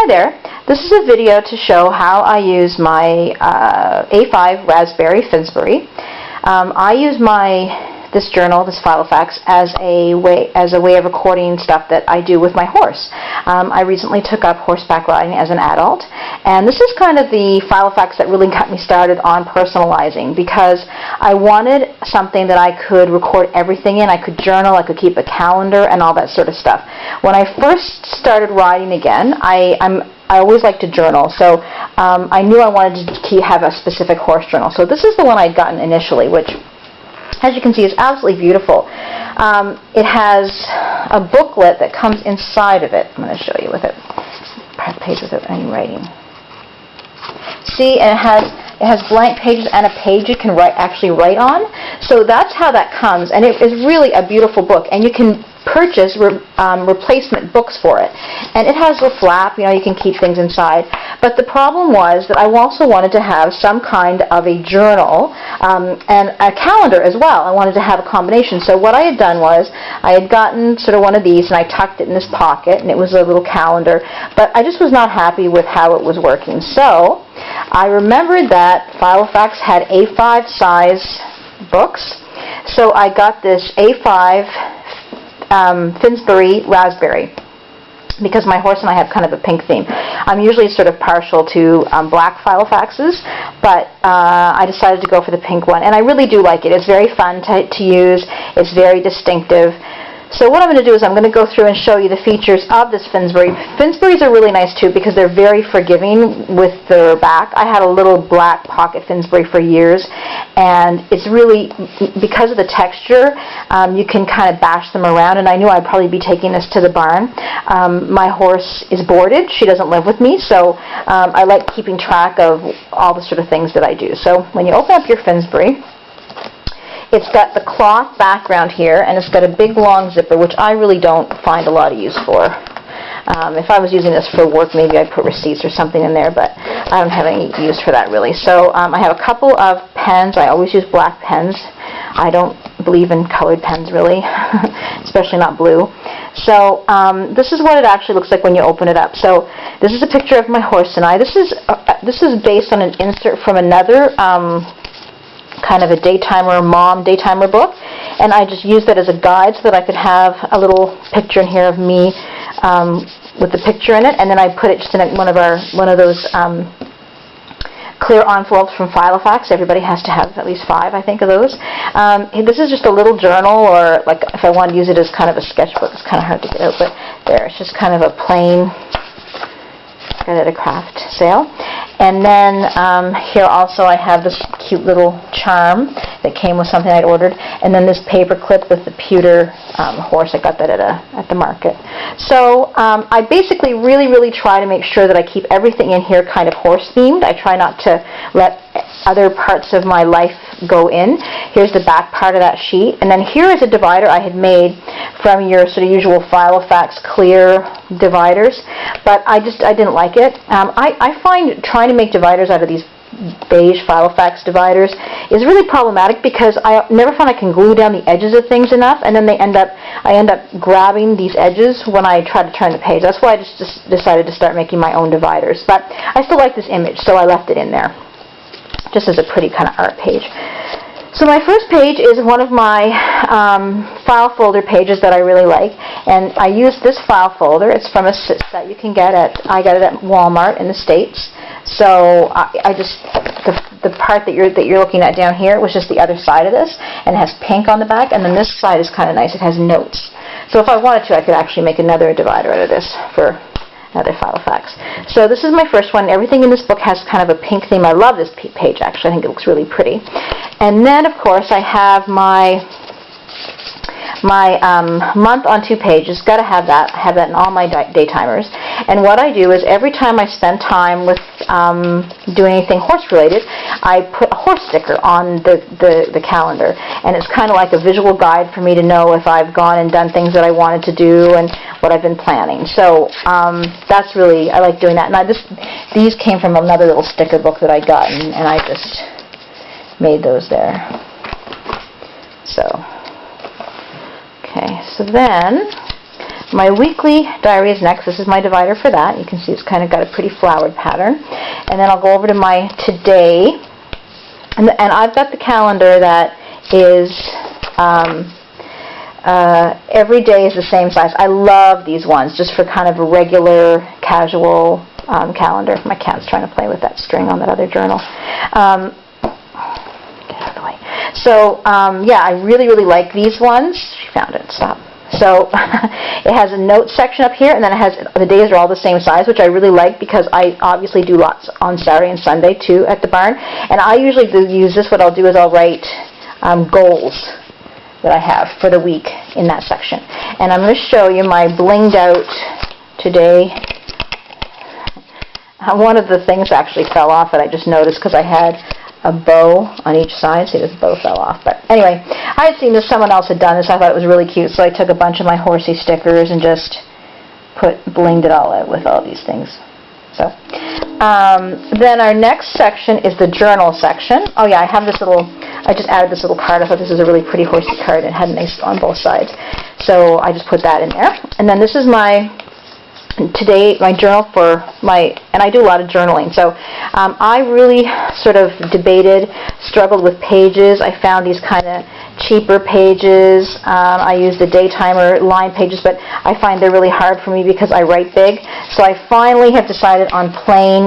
Hi there. This is a video to show how I use my A5 Rasberry Finsbury. I use this journal, this Filofax, as a way of recording stuff that I do with my horse. I recently took up horseback riding as an adult, and this is kind of the Filofax that really got me started on personalizing, because I wanted something that I could record everything in. I could journal, I could keep a calendar, and all that sort of stuff. When I first started riding again, I always like to journal, so I knew I wanted to have a specific horse journal. So this is the one I'd gotten initially, which, as you can see, is absolutely beautiful. It has a booklet that comes inside of it. I'm going to show you with it. Page without any writing. See, and it has blank pages and a page you can actually write on. So that's how that comes, and it is really a beautiful book. And you can purchase replacement books for it, and it has a flap, you can keep things inside. But the problem was that I also wanted to have some kind of a journal and a calendar as well. I wanted to have a combination. So what I had done was I had gotten sort of one of these, and I tucked it in this pocket, and it was a little calendar, but I just was not happy with how it was working. So I remembered that Filofax had A5 size books, so I got this A5 Finsbury Rasberry, because my horse and I have kind of a pink theme. I'm usually sort of partial to black Filofaxes, but I decided to go for the pink one, and I really do like it. It's very fun to use. It's very distinctive. So what I'm going to do is I'm going to go through and show you the features of this Finsbury. Finsburys are really nice too, because they're very forgiving with their back. I had a little black pocket Finsbury for years, and it's really, because of the texture, you can kind of bash them around, and I knew I'd probably be taking this to the barn. My horse is boarded. She doesn't live with me, so I like keeping track of all the sort of things that I do. So when you open up your Finsbury, it's got the cloth background here, and it's got a big long zipper, which I really don't find a lot of use for. If I was using this for work, maybe I'd put receipts or something in there, but I don't have any use for that really. So I have a couple of pens. I always use black pens. I don't believe in colored pens really, especially not blue. So this is what it actually looks like when you open it up. So this is a picture of my horse and I. This is based on an insert from another kind of a mom daytimer book, and I just used that as a guide so that I could have a little picture in here of me with the picture in it, and then I put it just in one of those clear envelopes from Filofax. Everybody has to have at least 5, I think, of those. This is just a little journal, or like if I wanted to use it as kind of a sketchbook. It's kind of hard to get out, but there, it's just kind of a plain, got it at a craft sale. And then here also I have this cute little charm that came with something I'd ordered, and then this paper clip with the pewter horse. I got that at the market. So I basically really try to make sure that I keep everything in here kind of horse themed. I try not to let other parts of my life go in. Here's the back part of that sheet, and then here is a divider I had made from your sort of usual Filofax clear dividers, but I didn't like it. I find trying to make dividers out of these beige Filofax dividers is really problematic, because I never find I can glue down the edges of things enough, and then I end up grabbing these edges when I try to turn the page. That's why I just decided to start making my own dividers. But I still like this image, so I left it in there, just as a pretty kind of art page. So my first page is one of my file folder pages that I really like, and I use this file folder. It's from a set you can get I got it at Walmart in the States. So the part that you're looking at down here was just the other side of this, and it has pink on the back, and then this side is kind of nice. It has notes. So if I wanted to, I could actually make another divider out of this for another Filofax. So this is my first one. Everything in this book has kind of a pink theme. I love this page, actually. I think it looks really pretty. And then, of course, I have my month on 2 pages. Got to have that. I have that in all my daytimers. And what I do is every time I spend time with doing anything horse-related, I put a horse sticker on the calendar. And it's kind of like a visual guide for me to know if I've gone and done things that I wanted to do and what I've been planning. So that's really, I like doing that. And these came from another little sticker book that I got, and I just made those there. So, okay, so then My weekly diary is next. This is my divider for that. You can see it's kind of got a pretty flowered pattern. And then I'll go over to my today. And I've got the calendar that is every day is the same size. I love these ones just for kind of a regular, casual calendar. My cat's trying to play with that string on that other journal. Get out of the way. So, yeah, I really, really like these ones. She found it. Stop. So it has a notes section up here, and then it has the days are all the same size, which I really like because I obviously do lots on Saturday and Sunday too at the barn. And I usually use this. What I'll do is I'll write goals that I have for the week in that section. And I'm going to show you my blinged out today. One of the things actually fell off that I just noticed because I had a bow on each side. See, this bow fell off. But anyway, I had seen this. Someone else had done this. I thought it was really cute, so I took a bunch of my horsey stickers and just blinged it all out with all these things. So then our next section is the journal section. Oh yeah, I have this little. I just added this little card. I thought this was a really pretty horsey card. It had nice on both sides, so I just put that in there. And then this is my journal for and I do a lot of journaling, so I really sort of struggled with pages. I found these kind of cheaper pages. I use the Daytimer line pages, but I find they're really hard for me because I write big. So I finally have decided on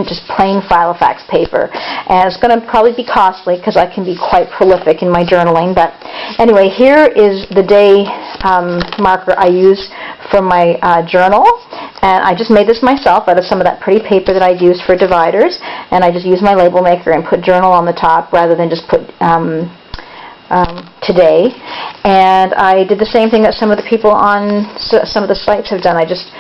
just plain Filofax paper, and it's going to probably be costly because I can be quite prolific in my journaling. But anyway, here is the day marker I use for my journal. And I just made this myself out of some of that pretty paper that I use for dividers. And I just use my label maker and put journal on the top rather than just put today. And I did the same thing that some of the people on some of the sites have done. I just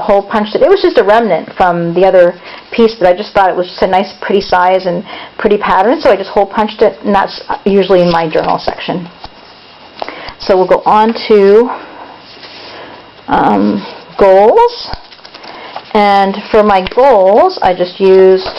hole punched it. It was just a remnant from the other piece, but I just thought it was just a nice pretty size and pretty pattern. So I just hole punched it, and that's usually in my journal section. So we'll go on to goals. And for my goals, I just used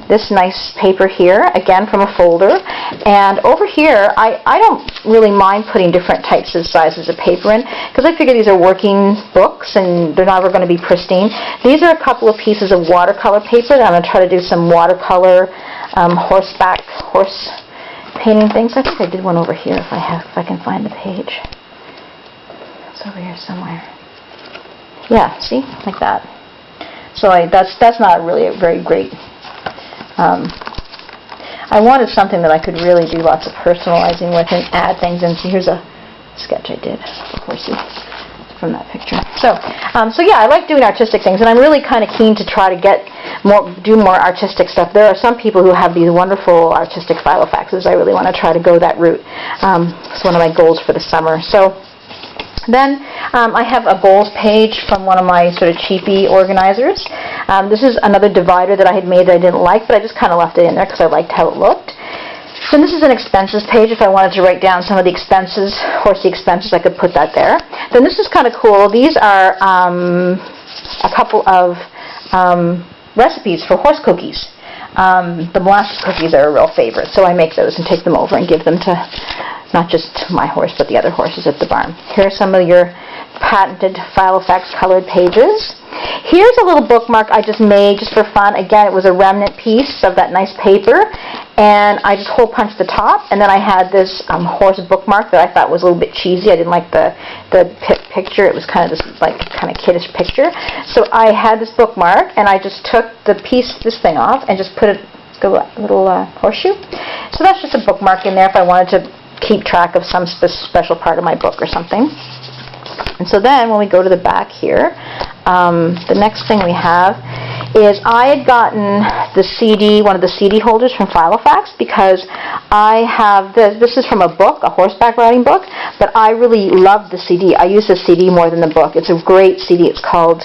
this nice paper here, again from a folder. And over here, I don't really mind putting different types of sizes of paper in, because I figure these are working books and they're never going to be pristine. These are a couple of pieces of watercolor paper that I'm going to try to do some watercolor horse painting things. I think I did one over here if I can find the page. It's over here somewhere. Yeah, see? Like that. So that's not really a very great. I wanted something that I could really do lots of personalizing with and add things in. So here's a sketch I did of horsey from that picture. So yeah, I like doing artistic things, and I'm really kind of keen to try to do more artistic stuff. There are some people who have these wonderful artistic Filofaxes. I really want to try to go that route. It's one of my goals for the summer. So then I have a goals page from one of my sort of cheapy organizers. This is another divider that I had made that I didn't like, but I just kind of left it in there because I liked how it looked. So this is an expenses page. If I wanted to write down some of the expenses, horsey expenses, I could put that there. Then this is kind of cool. These are a couple of recipes for horse cookies. The molasses cookies are a real favorite, so I make those and take them over and give them to not just my horse, but the other horses at the barn. Here are some of your patented Filofax colored pages. Here's a little bookmark I just made just for fun. Again, it was a remnant piece of that nice paper, and I just hole punched the top, and then I had this horse bookmark that I thought was a little bit cheesy. I didn't like the picture. It was kind of this kind of kiddish picture. So I had this bookmark, and I just took this thing off and just put a little horseshoe. So that's just a bookmark in there if I wanted to keep track of some special part of my book or something. And so then when we go to the back here, the next thing we have is I had gotten one of the CD holders from Filofax because I have this is from a book, a horseback riding book, but I really love the CD. I use the CD more than the book. It's a great CD. It's called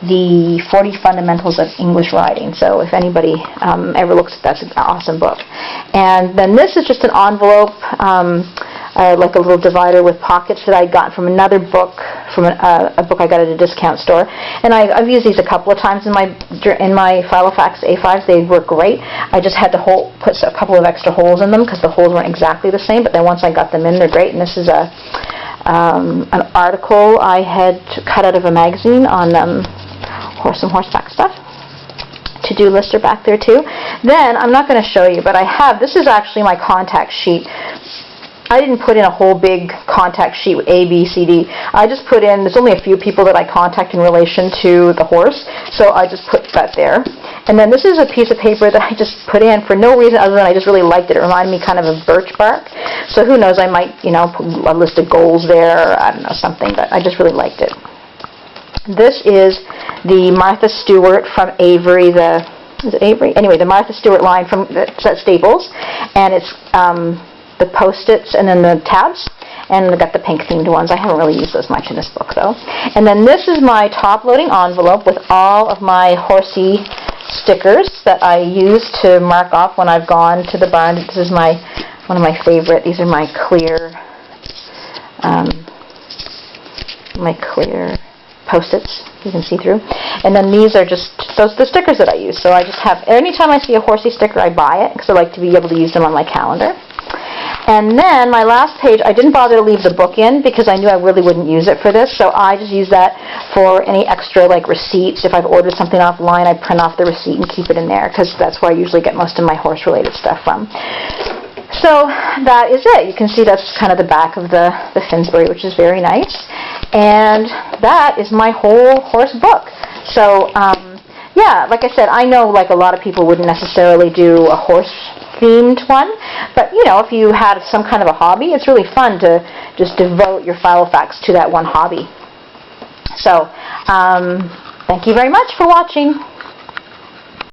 The 40 Fundamentals of English Riding. So if anybody ever looks at that, it's an awesome book. And then this is just an envelope, like a little divider with pockets that I got from another book, from a book I got at a discount store. And I've used these a couple of times in my Filofax A5s. They work great. I just had to put a couple of extra holes in them because the holes weren't exactly the same. But then once I got them in, they're great. And this is a an article I had cut out of a magazine on some horseback stuff. To-do lists are back there too. Then, I'm not going to show you, but this is actually my contact sheet. I didn't put in a whole big contact sheet with A, B, C, D. I just put in, there's only a few people that I contact in relation to the horse, so I just put that there. And then this is a piece of paper that I just put in for no reason other than I just really liked it. It reminded me kind of birch bark. So who knows, I might, put a list of goals there, or I don't know, something, but I just really liked it. This is the Martha Stewart from Avery, is it Avery? Anyway, the Martha Stewart line from Staples, and it's the Post-its and then the tabs, and I've got the pink themed ones. I haven't really used those much in this book though. And then this is my top loading envelope with all of my horsey stickers that I use to mark off when I've gone to the barn. This is one of my favorite. These are my clear Post-its you can see through. And then these are just the stickers that I use. So I just have, anytime I see a horsey sticker, I buy it because I like to be able to use them on my calendar. And then my last page, I didn't bother to leave the book in because I knew I really wouldn't use it for this, so I just use that for any extra receipts. If I've ordered something offline, I print off the receipt and keep it in there because that's where I usually get most of my horse-related stuff from. So that is it. You can see that's kind of the back of the Finsbury, which is very nice. And that is my whole horse book. So yeah, like I said, I know a lot of people wouldn't necessarily do a horse-themed one, but if you had some kind of a hobby, it's really fun to just devote your Filofax to that one hobby. So thank you very much for watching.